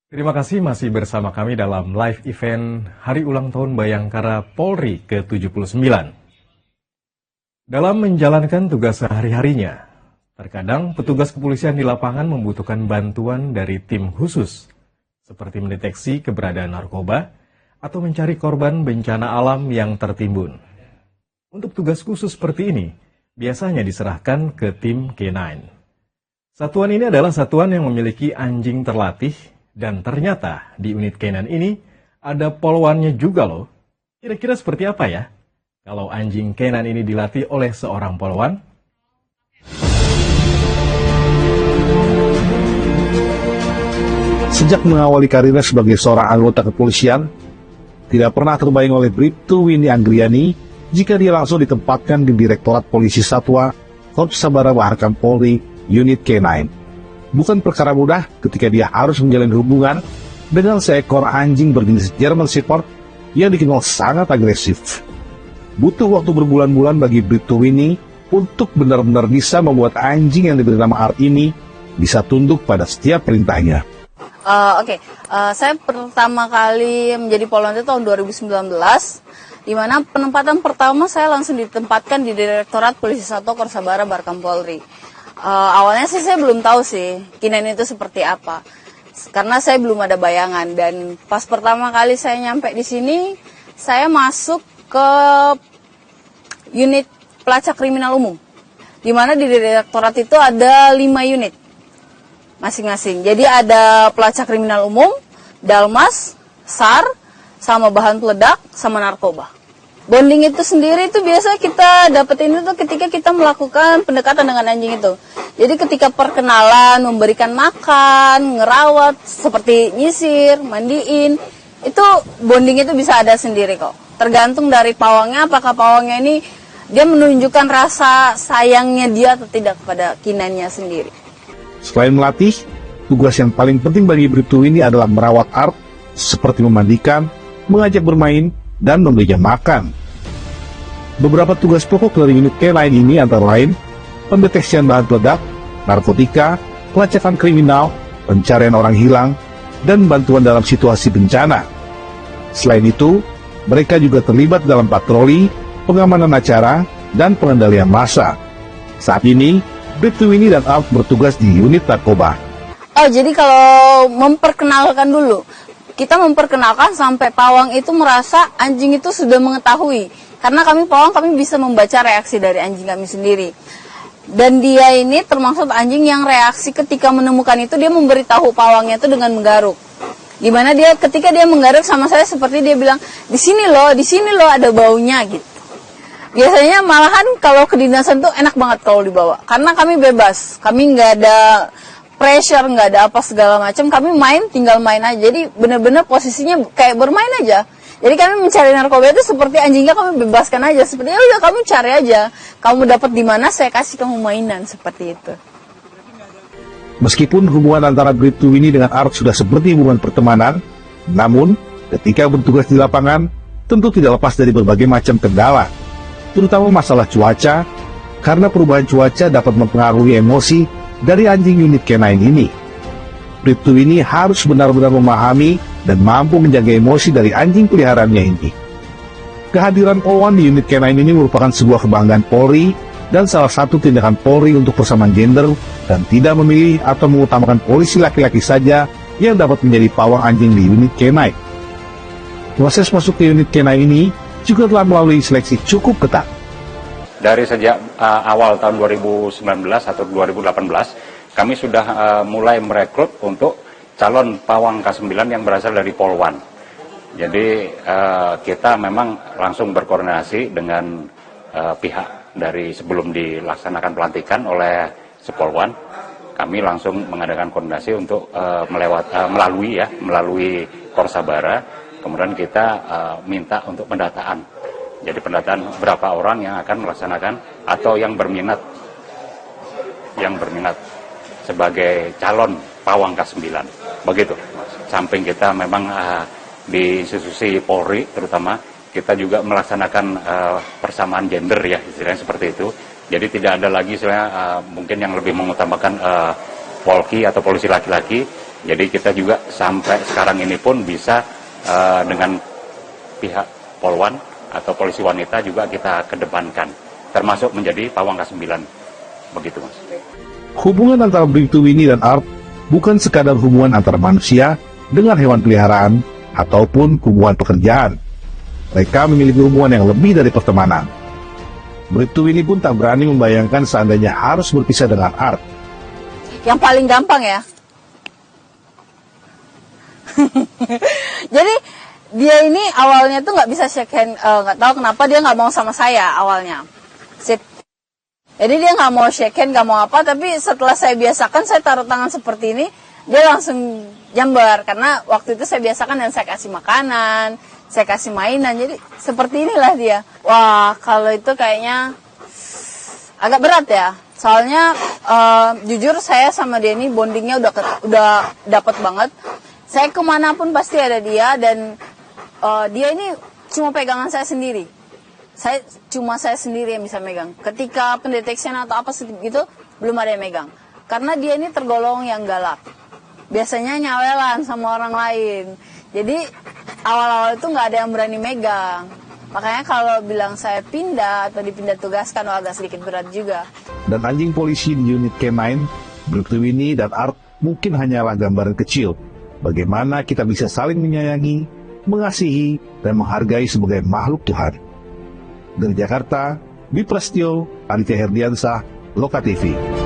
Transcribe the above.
Terima kasih masih bersama kami dalam live event Hari Ulang Tahun Bayangkara Polri ke-79. Dalam menjalankan tugas sehari-harinya, terkadang petugas kepolisian di lapangan membutuhkan bantuan dari tim khusus, seperti mendeteksi keberadaan narkoba atau mencari korban bencana alam yang tertimbun. Untuk tugas khusus seperti ini, biasanya diserahkan ke tim K9. Satuan ini adalah satuan yang memiliki anjing terlatih, dan ternyata di unit K9 ini ada polwannya juga loh. Kira-kira seperti apa ya kalau anjing K9 ini dilatih oleh seorang polwan? Sejak mengawali karirnya sebagai seorang anggota kepolisian, tidak pernah terbayang oleh Bribtu Winnie Anggriani jika dia langsung ditempatkan di Direktorat Polisi Satwa Korps Sabara Baharkam Polri Unit K9. Bukan perkara mudah ketika dia harus menjalin hubungan dengan seekor anjing berjenis German Shepherd yang dikenal sangat agresif. Butuh waktu berbulan-bulan bagi Bribtu Winnie untuk benar-benar bisa membuat anjing yang diberi nama Art ini bisa tunduk pada setiap perintahnya. Saya pertama kali menjadi polwan itu tahun 2019, di mana penempatan pertama saya langsung ditempatkan di Direktorat Polisi Satwa Korps Sabara Baharkam Polri. Awalnya sih saya belum tahu sih K9 itu seperti apa, karena saya belum ada bayangan. Dan pas pertama kali saya nyampe di sini, saya masuk ke unit pelacak kriminal umum, di mana di direktorat itu ada 5 unit masing-masing. Jadi ada pelacak kriminal umum, Dalmas, SAR, sama bahan peledak, sama narkoba. Bonding itu sendiri itu biasa kita dapetin itu ketika kita melakukan pendekatan dengan anjing itu. Jadi ketika perkenalan, memberikan makan, ngerawat, seperti nyisir, mandiin, itu bonding itu bisa ada sendiri kok. Tergantung dari pawangnya, apakah pawangnya ini dia menunjukkan rasa sayangnya dia atau tidak kepada kinannya sendiri. Selain melatih, tugas yang paling penting bagi Bribtu ini adalah merawat Art, seperti memandikan, mengajak bermain, dan memberinya makan. Beberapa tugas pokok dari unit K9 ini antara lain pendeteksian bahan peledak, narkotika, pelacakan kriminal, pencarian orang hilang, dan bantuan dalam situasi bencana. Selain itu, mereka juga terlibat dalam patroli, pengamanan acara, dan pengendalian massa. Saat ini, Bribtu Winnie dan Art bertugas di unit narkoba. Jadi kalau memperkenalkan dulu, kita memperkenalkan sampai pawang itu merasa anjing itu sudah mengetahui. Karena kami pawang, kami bisa membaca reaksi dari anjing kami sendiri. Dan dia ini termasuk anjing yang reaksi ketika menemukan itu, dia memberitahu pawangnya itu dengan menggaruk. Dimana dia ketika dia menggaruk sama saya seperti dia bilang, di sini loh ada baunya gitu. Biasanya malahan kalau kedinasan tuh enak banget kalau dibawa. Karena kami bebas, kami nggak ada pressure, nggak ada apa segala macam. Kami tinggal main aja. Jadi benar-benar posisinya kayak bermain aja. Jadi kami mencari narkoba itu seperti anjingnya kami bebaskan aja. Seperti ya udah kamu cari aja. Kamu dapat di mana saya kasih kamu mainan seperti itu. Meskipun hubungan antara Bribtu Winnie dengan Art sudah seperti hubungan pertemanan, namun ketika bertugas di lapangan tentu tidak lepas dari berbagai macam kendala, terutama masalah cuaca, karena perubahan cuaca dapat mempengaruhi emosi dari anjing unit K9 ini. Bribtu Winnie harus benar-benar memahami dan mampu menjaga emosi dari anjing peliharaannya ini. Kehadiran polwan di unit K9 ini merupakan sebuah kebanggaan Polri dan salah satu tindakan Polri untuk persamaan gender dan tidak memilih atau mengutamakan polisi laki-laki saja yang dapat menjadi pawang anjing di unit K9. Proses masuk ke unit K9 ini juga telah melalui seleksi cukup ketat. Dari sejak awal tahun 2019 atau 2018, kami sudah mulai merekrut untuk calon pawang K9 yang berasal dari Polwan. Jadi kita memang langsung berkoordinasi dengan pihak dari sebelum dilaksanakan pelantikan oleh Sepolwan. Kami langsung mengadakan koordinasi untuk melalui Korps Sabara. Kemudian kita minta untuk pendataan. Jadi pendataan berapa orang yang akan melaksanakan atau yang berminat sebagai calon pawang K9. Begitu. Samping kita memang di institusi Polri terutama kita juga melaksanakan persamaan gender ya, istilahnya seperti itu. Jadi tidak ada lagi mungkin yang lebih mengutamakan polki atau polisi laki-laki Jadi kita juga sampai sekarang ini pun bisa dengan pihak Polwan atau polisi wanita juga kita kedepankan, termasuk menjadi pawang K9. Begitu, Mas. Hubungan antara Bribtu Winnie dan Art bukan sekadar hubungan antara manusia dengan hewan peliharaan ataupun hubungan pekerjaan. Mereka memiliki hubungan yang lebih dari pertemanan. Bribtu Winnie pun tak berani membayangkan seandainya harus berpisah dengan Art. Yang paling gampang ya. Jadi dia ini awalnya tuh nggak bisa shake hand, nggak tahu kenapa dia nggak mau sama saya awalnya. Sip. Jadi dia nggak mau shake hand, nggak mau apa, tapi setelah saya biasakan, saya taruh tangan seperti ini, dia langsung jambar. Karena waktu itu saya biasakan dan saya kasih makanan, saya kasih mainan, jadi seperti inilah dia. Wah, kalau itu kayaknya agak berat ya. Soalnya jujur saya sama dia ini bondingnya udah dapet banget. Saya kemanapun pasti ada dia, dan dia ini cuma pegangan saya sendiri. Saya sendiri yang bisa megang. Ketika pendeteksian atau apa gitu, belum ada yang megang. Karena dia ini tergolong yang galak. Biasanya nyawelan sama orang lain. Jadi awal-awal itu nggak ada yang berani megang. Makanya kalau bilang saya pindah atau dipindah tugaskan, agak sedikit berat juga. Dan anjing polisi di unit K9, Bribtu Winnie dan Art mungkin hanyalah gambaran kecil bagaimana kita bisa saling menyayangi, mengasihi, dan menghargai sebagai makhluk Tuhan. Dari Jakarta, Dwi Prasetyo, Aditya Herdiansah, Loka TV.